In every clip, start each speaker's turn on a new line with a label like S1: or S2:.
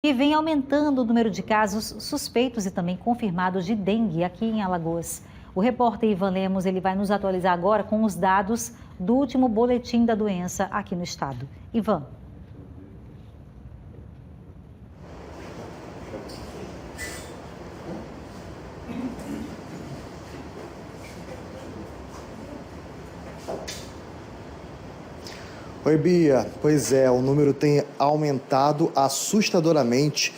S1: E vem aumentando o número de casos suspeitos e também confirmados de dengue aqui em Alagoas. O repórter Ivan Lemos ele vai nos atualizar agora com os dados do último boletim da doença aqui no estado. Ivan.
S2: Oi, Bia. Pois é, o número tem aumentado assustadoramente.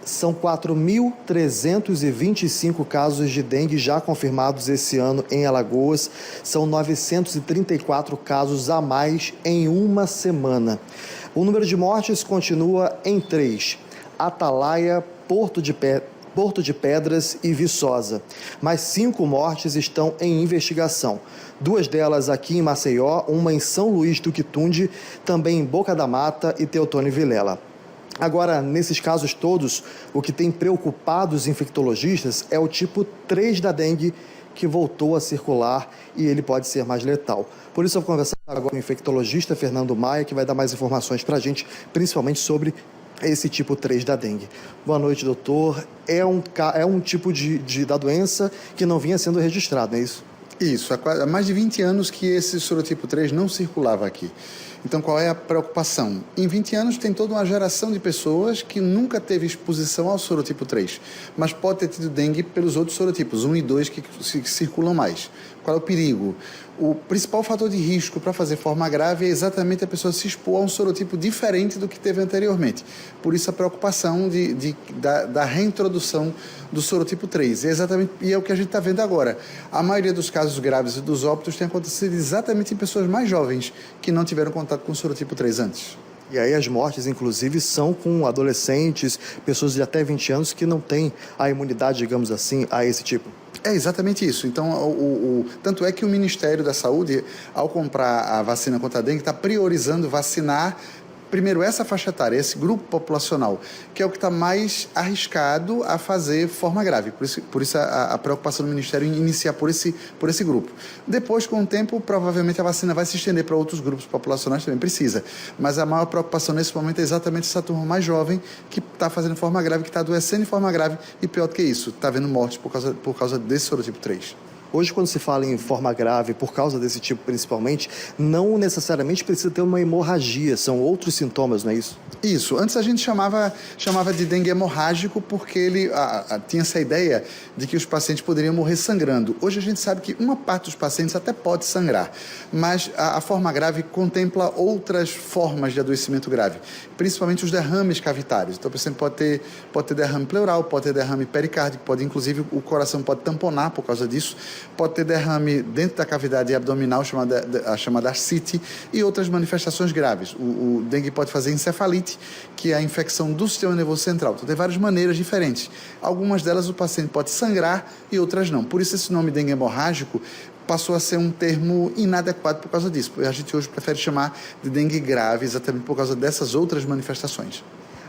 S2: São 4.325 casos de dengue já confirmados esse ano em Alagoas. São 934 casos a mais em uma semana. O número de mortes continua em 3. Atalaia, Porto de Pedras e Viçosa. Mais 5 mortes estão em investigação. 2 delas aqui em Maceió, uma em São Luís do Quitunde, também em Boca da Mata e Teotônio Vilela. Agora, nesses casos todos, o que tem preocupado os infectologistas é o tipo 3 da dengue, que voltou a circular e ele pode ser mais letal. Por isso eu vou conversar agora com o infectologista Fernando Maia, que vai dar mais informações para a gente, principalmente sobre esse tipo 3 da dengue. Boa noite, doutor. É um tipo da doença que não vinha sendo registrado, não é isso?
S3: Isso, há mais de 20 anos que esse sorotipo 3 não circulava aqui. Então, qual é a preocupação? Em 20 anos tem toda uma geração de pessoas que nunca teve exposição ao sorotipo 3, mas pode ter tido dengue pelos outros sorotipos, 1 e 2 que circulam mais. Qual é o perigo? O principal fator de risco para fazer forma grave é exatamente a pessoa se expor a um sorotipo diferente do que teve anteriormente. Por isso a preocupação da reintrodução do sorotipo 3. E é o que a gente está vendo agora. A maioria dos casos graves e dos óbitos tem acontecido exatamente em pessoas mais jovens que não tiveram contato com o sorotipo 3 antes.
S2: E aí as mortes, inclusive, são com adolescentes, pessoas de até 20 anos que não têm a imunidade, digamos assim, a esse tipo.
S3: É exatamente isso. Então, tanto é que o Ministério da Saúde, ao comprar a vacina contra a dengue, está priorizando vacinar primeiro essa faixa etária, esse grupo populacional, que é o que está mais arriscado a fazer forma grave. Por isso a preocupação do Ministério em iniciar por esse grupo. Depois, com o tempo, provavelmente a vacina vai se estender para outros grupos populacionais, também precisa. Mas a maior preocupação nesse momento é exatamente essa turma mais jovem que está fazendo forma grave, que está adoecendo em forma grave e, pior do que isso, está havendo mortes por causa desse sorotipo 3.
S2: Hoje, quando se fala em forma grave, por causa desse tipo principalmente, não necessariamente precisa ter uma hemorragia, são outros sintomas, não é isso?
S3: Isso. Antes a gente chamava de dengue hemorrágico porque ele tinha essa ideia de que os pacientes poderiam morrer sangrando. Hoje a gente sabe que uma parte dos pacientes até pode sangrar, mas a forma grave contempla outras formas de adoecimento grave, principalmente os derrames cavitários. Então o paciente pode ter derrame pleural, pode ter derrame pericárdico, inclusive o coração pode tamponar por causa disso, pode ter derrame dentro da cavidade abdominal, chamada ascite, e outras manifestações graves. O dengue pode fazer encefalite, que é a infecção do sistema nervoso central. Então, tem várias maneiras diferentes. Algumas delas o paciente pode sangrar e outras não. Por isso, esse nome dengue hemorrágico passou a ser um termo inadequado por causa disso. A gente hoje prefere chamar de dengue grave, exatamente por causa dessas outras manifestações.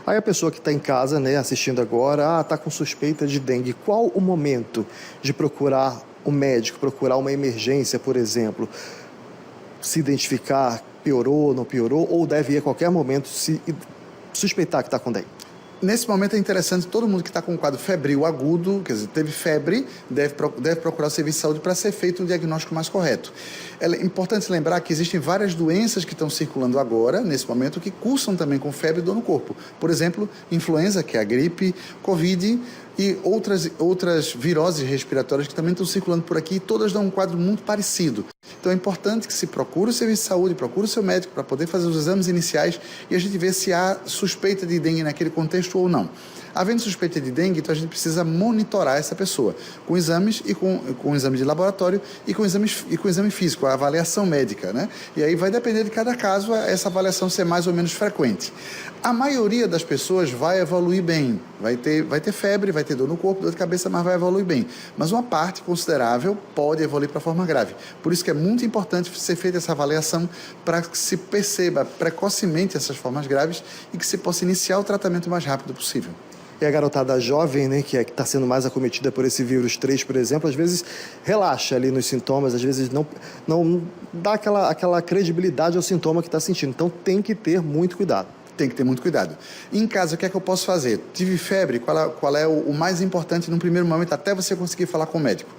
S2: Aí a pessoa que está em casa, né, assistindo agora, está com suspeita de dengue. Qual o momento de procurar o médico, procurar uma emergência, por exemplo? Se identificar, piorou, não piorou, ou deve ir a qualquer momento se suspeitar que está com dengue?
S3: Nesse momento é interessante, todo mundo que está com um quadro febril agudo, quer dizer, teve febre, deve procurar o serviço de saúde para ser feito um diagnóstico mais correto. É importante lembrar que existem várias doenças que estão circulando agora, nesse momento, que cursam também com febre e dor no corpo. Por exemplo, influenza, que é a gripe, Covid e outras viroses respiratórias que também estão circulando por aqui, e todas dão um quadro muito parecido. Então é importante que se procure o serviço de saúde, procure o seu médico para poder fazer os exames iniciais e a gente ver se há suspeita de dengue naquele contexto ou não. Havendo suspeita de dengue, então a gente precisa monitorar essa pessoa com exames e com exame de laboratório e com exame físico, a avaliação médica, né? E aí vai depender de cada caso essa avaliação ser mais ou menos frequente. A maioria das pessoas vai evoluir bem, vai ter febre, vai ter dor no corpo, dor de cabeça, mas vai evoluir bem. Mas uma parte considerável pode evoluir para forma grave. Por isso que é muito importante ser feita essa avaliação para que se perceba precocemente essas formas graves e que se possa iniciar o tratamento o mais rápido possível.
S2: E a garotada jovem, né, que está sendo mais acometida por esse vírus 3, por exemplo, às vezes relaxa ali nos sintomas, às vezes não dá aquela credibilidade ao sintoma que está sentindo. Então tem que ter muito cuidado.
S3: tem que ter muito cuidado. Em casa, o que é que eu posso fazer? Tive febre, qual é o mais importante num primeiro momento, até você conseguir falar com o médico?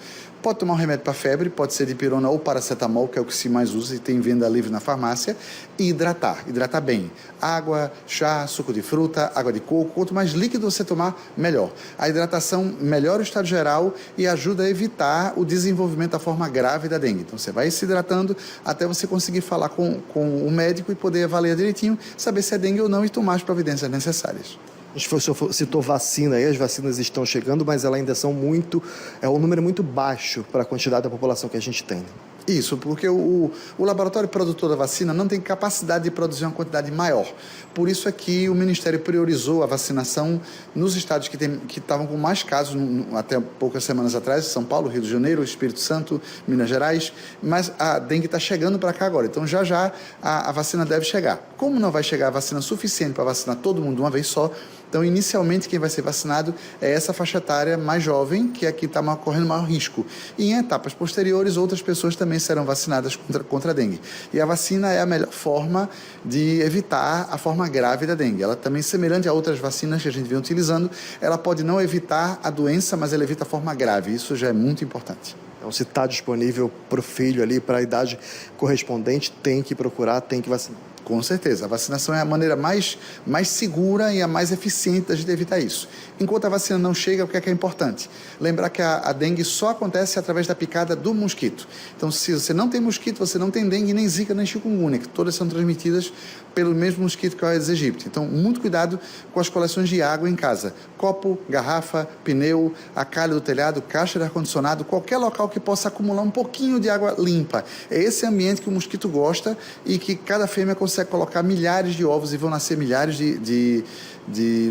S3: Pode tomar um remédio para febre, pode ser dipirona ou paracetamol, que é o que se mais usa e tem venda livre na farmácia, e hidratar bem. Água, chá, suco de fruta, água de coco, quanto mais líquido você tomar, melhor. A hidratação melhora o estado geral e ajuda a evitar o desenvolvimento da forma grave da dengue. Então você vai se hidratando até você conseguir falar com o médico e poder avaliar direitinho, saber se é dengue ou não e tomar as providências necessárias.
S2: A gente citou vacina aí, as vacinas estão chegando, mas elas ainda são um número muito baixo para a quantidade da população que a gente tem.
S3: Isso, porque o laboratório produtor da vacina não tem capacidade de produzir uma quantidade maior. Por isso é que o Ministério priorizou a vacinação nos estados que estavam com mais casos até poucas semanas atrás, São Paulo, Rio de Janeiro, Espírito Santo, Minas Gerais, mas a dengue está chegando para cá agora, então já a vacina deve chegar. Como não vai chegar a vacina suficiente para vacinar todo mundo de uma vez só, então, inicialmente, quem vai ser vacinado é essa faixa etária mais jovem, que é a que está correndo maior risco. E em etapas posteriores, outras pessoas também serão vacinadas contra a dengue. E a vacina é a melhor forma de evitar a forma grave da dengue. Ela também, semelhante a outras vacinas que a gente vem utilizando, ela pode não evitar a doença, mas ela evita a forma grave. Isso já é muito importante.
S2: Então, se está disponível para o filho ali, para a idade correspondente, tem que procurar, tem que vacinar.
S3: Com certeza, a vacinação é a maneira mais segura e a mais eficiente da gente evitar isso. Enquanto a vacina não chega, o que é importante? Lembrar que a dengue só acontece através da picada do mosquito. Então, se você não tem mosquito, você não tem dengue, nem zika, nem chikungunya, que todas são transmitidas pelo mesmo mosquito que é o Aedes aegypti. Então, muito cuidado com as coleções de água em casa. Copo, garrafa, pneu, a calha do telhado, caixa de ar-condicionado, qualquer local que possa acumular um pouquinho de água limpa. É esse ambiente que o mosquito gosta e que cada fêmea consegue colocar milhares de ovos e vão nascer milhares de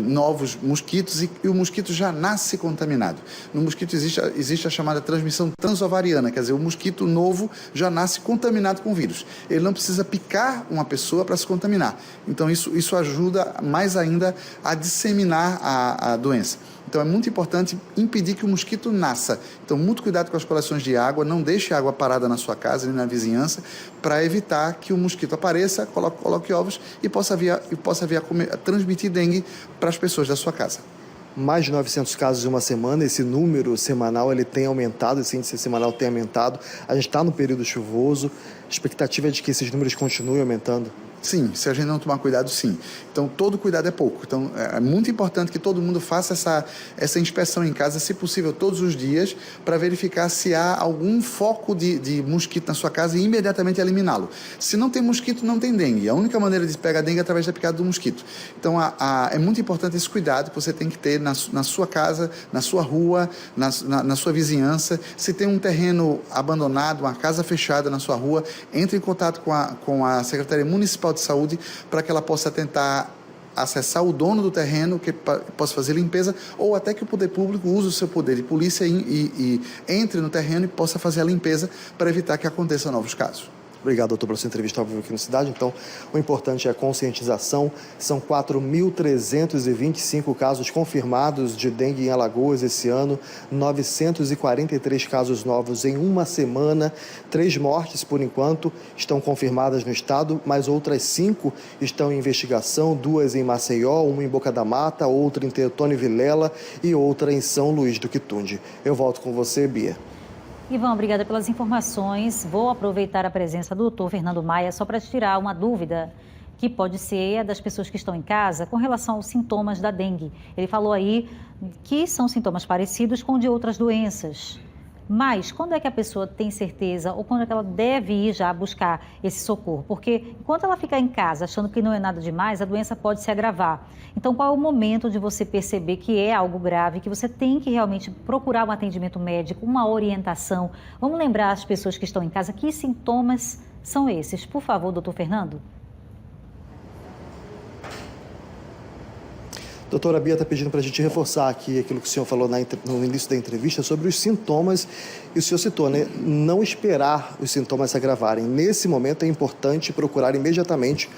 S3: novos mosquitos e o mosquito já nasce contaminado. No mosquito existe a chamada transmissão transovariana, quer dizer, o mosquito novo já nasce contaminado com vírus. Ele não precisa picar uma pessoa para se contaminar. Então isso ajuda mais ainda a disseminar a doença. Então é muito importante impedir que o mosquito nasça. Então muito cuidado com as coleções de água, não deixe a água parada na sua casa nem na vizinhança para evitar que o mosquito apareça, coloque ovos e possa vir a transmitir dengue para as pessoas da sua casa.
S2: Mais de 900 casos em uma semana, esse número semanal ele tem aumentado, esse índice semanal tem aumentado. A gente está no período chuvoso, a expectativa é de que esses números continuem aumentando?
S3: Sim, se a gente não tomar cuidado, sim. Então, todo cuidado é pouco. Então, é muito importante que todo mundo faça essa inspeção em casa, se possível, todos os dias, para verificar se há algum foco de mosquito na sua casa e imediatamente eliminá-lo. Se não tem mosquito, não tem dengue. A única maneira de pegar dengue é através da picada do mosquito. Então, é muito importante esse cuidado que você tem que ter na sua casa, na sua rua, na sua vizinhança. Se tem um terreno abandonado, uma casa fechada na sua rua, entre em contato com a Secretaria Municipal de Saúde para que ela possa tentar acessar o dono do terreno, que possa fazer limpeza, ou até que o poder público use o seu poder de polícia e entre no terreno e possa fazer a limpeza para evitar que aconteçam novos casos.
S2: Obrigado, doutor, pela sua entrevista ao vivo aqui no Cidade. Então, o importante é a conscientização. São 4.325 casos confirmados de dengue em Alagoas esse ano, 943 casos novos em uma semana, 3 mortes, por enquanto, estão confirmadas no estado, mas outras 5 estão em investigação, 2 em Maceió, uma em Boca da Mata, outra em Teotônio Vilela e outra em São Luís do Quitunde. Eu volto com você, Bia.
S1: Ivan, obrigada pelas informações. Vou aproveitar a presença do doutor Fernando Maia só para te tirar uma dúvida que pode ser a das pessoas que estão em casa com relação aos sintomas da dengue. Ele falou aí que são sintomas parecidos com de outras doenças. Mas quando é que a pessoa tem certeza ou quando é que ela deve ir já buscar esse socorro? Porque enquanto ela ficar em casa achando que não é nada demais, a doença pode se agravar. Então, qual é o momento de você perceber que é algo grave, que você tem que realmente procurar um atendimento médico, uma orientação? Vamos lembrar as pessoas que estão em casa que sintomas são esses. Por favor, doutor Fernando.
S2: Doutora Bia está pedindo para a gente reforçar aqui aquilo que o senhor falou no início da entrevista sobre os sintomas, e o senhor citou, né? Não esperar os sintomas se agravarem. Nesse momento é importante procurar imediatamente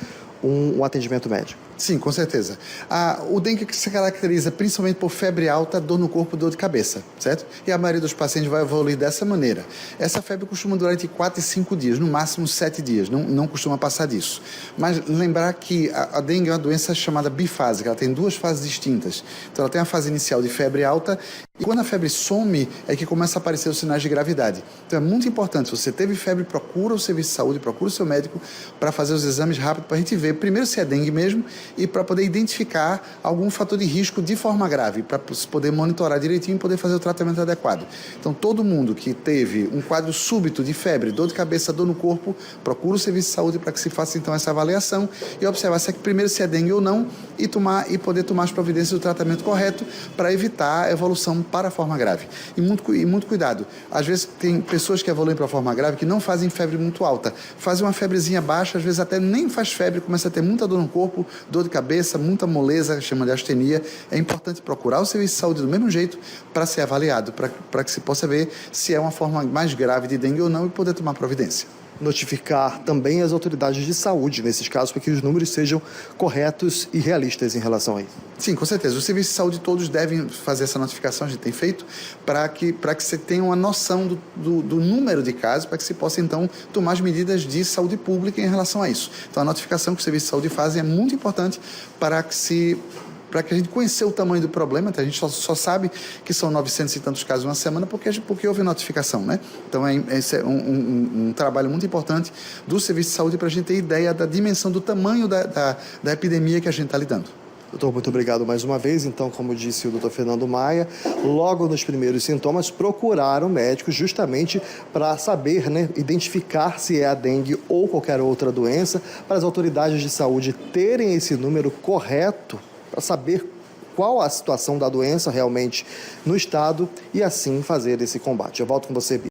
S2: um atendimento médico.
S3: Sim, com certeza. O dengue se caracteriza principalmente por febre alta, dor no corpo, dor de cabeça, certo? E a maioria dos pacientes vai evoluir dessa maneira. Essa febre costuma durar entre 4 e 5 dias, no máximo 7 dias, não costuma passar disso. Mas lembrar que a dengue é uma doença chamada bifásica, ela tem 2 fases distintas. Então ela tem a fase inicial de febre alta e quando a febre some é que começa a aparecer os sinais de gravidade. Então é muito importante, se você teve febre, procura o serviço de saúde, procura o seu médico para fazer os exames rápidos para a gente ver primeiro se é dengue mesmo e para poder identificar algum fator de risco de forma grave, para poder monitorar direitinho e poder fazer o tratamento adequado. Então, todo mundo que teve um quadro súbito de febre, dor de cabeça, dor no corpo, procura o serviço de saúde para que se faça então essa avaliação e observar primeiro se é dengue ou não e poder tomar as providências do tratamento correto para evitar a evolução para a forma grave. E muito cuidado. Às vezes tem pessoas que evoluem para a forma grave que não fazem febre muito alta, fazem uma febrezinha baixa, às vezes até nem faz febre, começa a ter muita dor no corpo, dor de cabeça, muita moleza, chama de astenia. É importante procurar o serviço de saúde do mesmo jeito para ser avaliado, para que se possa ver se é uma forma mais grave de dengue ou não e poder tomar providência.
S2: Notificar também as autoridades de saúde nesses casos para que os números sejam corretos e realistas em relação a isso.
S3: Sim, com certeza. Os serviços de saúde todos devem fazer essa notificação, a gente tem feito, para que você tenha uma noção do número de casos, para que se possa, então, tomar as medidas de saúde pública em relação a isso. Então, a notificação que os serviços de saúde fazem é muito importante para que a gente conheça o tamanho do problema. A gente só sabe que são 900 e tantos casos uma semana porque houve notificação, né? Então, esse é um trabalho muito importante do Serviço de Saúde para a gente ter ideia da dimensão, do tamanho da epidemia que a gente está lidando.
S2: Doutor, muito obrigado mais uma vez. Então, como disse o doutor Fernando Maia, logo nos primeiros sintomas, procuraram médicos justamente para saber, identificar se é a dengue ou qualquer outra doença, para as autoridades de saúde terem esse número correto para saber qual a situação da doença realmente no estado e assim fazer esse combate. Eu volto com você, Bia.